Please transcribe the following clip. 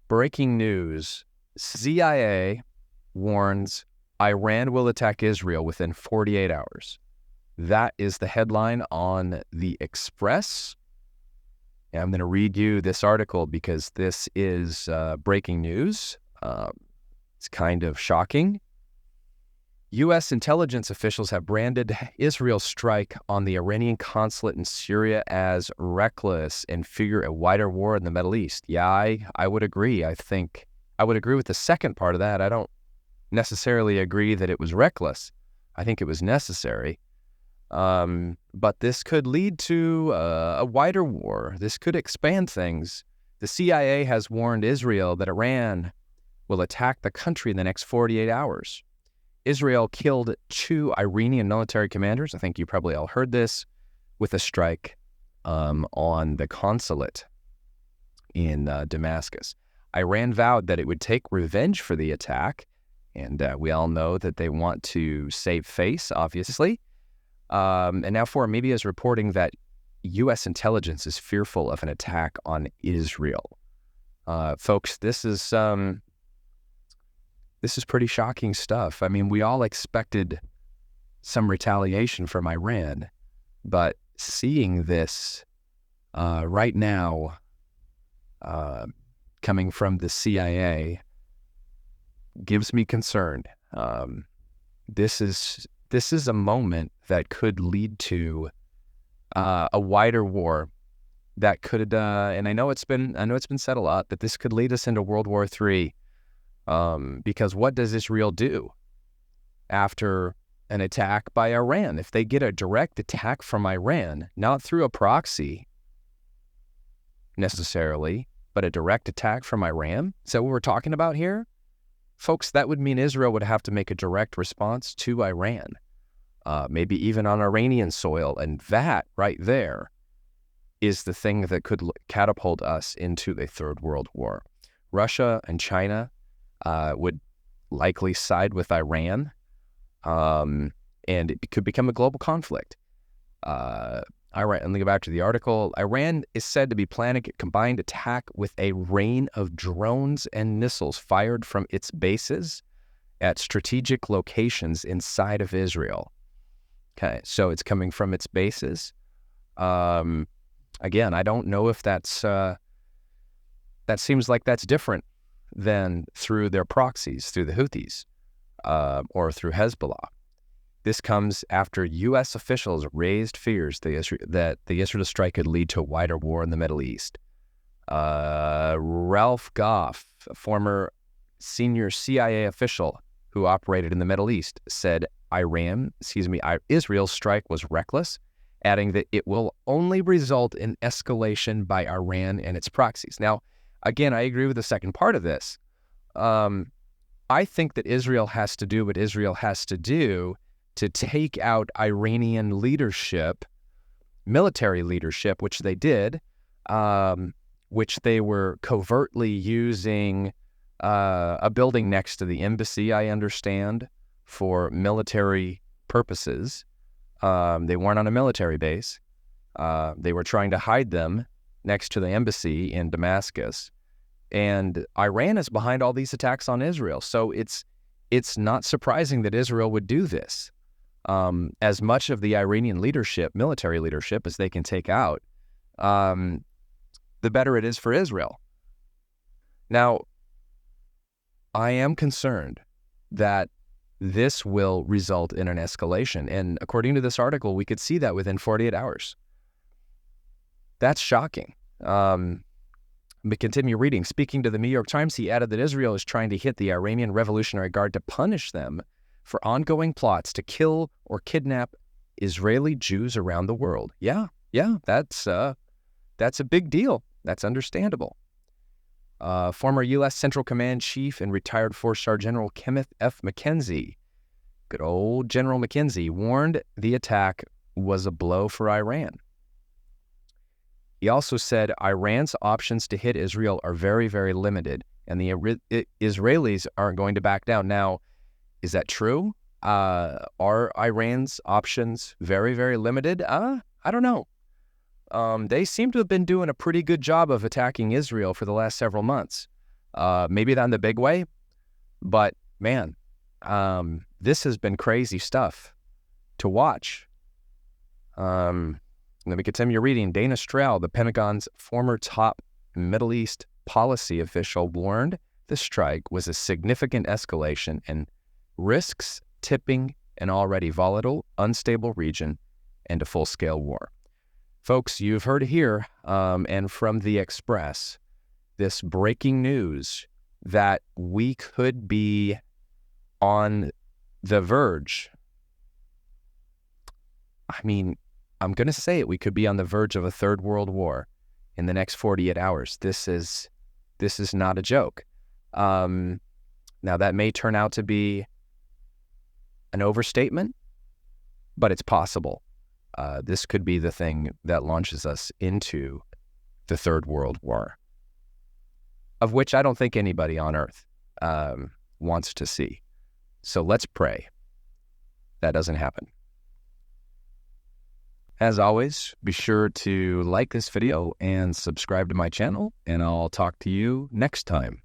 Breaking news. CIA warns Iran will attack Israel within 48 hours. That is the headline on the Express. And I'm going to read you this article because this is breaking news. It's kind of shocking. U.S. intelligence officials have branded Israel's strike on the Iranian consulate in Syria as reckless and figure a wider war in the Middle East. Yeah, I would agree. I think I would agree with the second part of that. I don't necessarily agree that it was reckless. I think it was necessary. But this could lead to a wider war. This could expand things. The CIA has warned Israel that Iran will attack the country in the next 48 hours. Israel killed 2 Iranian military commanders. I think you probably all heard this, with a strike on the consulate in Damascus. Iran vowed that it would take revenge for the attack, and we all know that they want to save face, obviously. And now foreign media is reporting that U.S. intelligence is fearful of an attack on Israel. Folks, this is pretty shocking stuff. I mean, we all expected some retaliation from Iran, but seeing this right now coming from the CIA gives me concern. This is a moment that could lead to a wider war that could, and I know it's been said a lot, that this could lead us into World War III. Because what does Israel do after an attack by Iran? If they get a direct attack from Iran, not through a proxy necessarily, but a direct attack from Iran, is that what we're talking about here? Folks, that would mean Israel would have to make a direct response to Iran, maybe even on Iranian soil, and that right there is the thing that could catapult us into a third world war. Russia and China would likely side with Iran, and it could become a global conflict. Iran, and go back to the article, Iran is said to be planning a combined attack with a rain of drones and missiles fired from its bases at strategic locations inside of Israel. Okay, so it's coming from its bases. Again, I don't know if that seems like that's different than through their proxies, through the Houthis, or through Hezbollah. This comes after U.S. officials raised fears that the Israel strike could lead to a wider war in the Middle East. Ralph Goff, a former senior CIA official who operated in the Middle East, said Israel's strike was reckless, adding that it will only result in escalation by Iran and its proxies. Now, again, I agree with the second part of this. I think that Israel has to do what Israel has to do to take out Iranian leadership, military leadership, which they did, which they were covertly using a building next to the embassy, I understand, for military purposes. They weren't on a military base. They were trying to hide them next to the embassy in Damascus. And Iran is behind all these attacks on Israel. So it's not surprising that Israel would do this. As much of the Iranian leadership, military leadership, as they can take out, the better it is for Israel. Now, I am concerned that this will result in an escalation. And according to this article, we could see that within 48 hours. That's shocking. But continue reading. Speaking to the New York Times, he added that Israel is trying to hit the Iranian Revolutionary Guard to punish them for ongoing plots to kill or kidnap Israeli Jews around the world. Yeah, that's a big deal. That's understandable. Former U.S. Central Command Chief and retired four-star General Kenneth F. McKenzie, good old General McKenzie, warned the attack was a blow for Iran. He also said Iran's options to hit Israel are very, very limited, and the Israelis aren't going to back down. Now, is that true? Are Iran's options very, very limited? I don't know. They seem to have been doing a pretty good job of attacking Israel for the last several months. Maybe not in the big way, but man, this has been crazy stuff to watch. Let me continue reading. Dana Stroud, the Pentagon's former top Middle East policy official, warned the strike was a significant escalation and risks tipping an already volatile, unstable region into full-scale war. Folks, you've heard here, and from the Express, this breaking news that we could be on the verge. I mean, I'm going to say it. We could be on the verge of a third world war in the next 48 hours. This is not a joke. Now, that may turn out to be an overstatement, but it's possible. This could be the thing that launches us into the third world war, of which I don't think anybody on earth wants to see. So let's pray that doesn't happen. As always, be sure to like this video and subscribe to my channel, and I'll talk to you next time.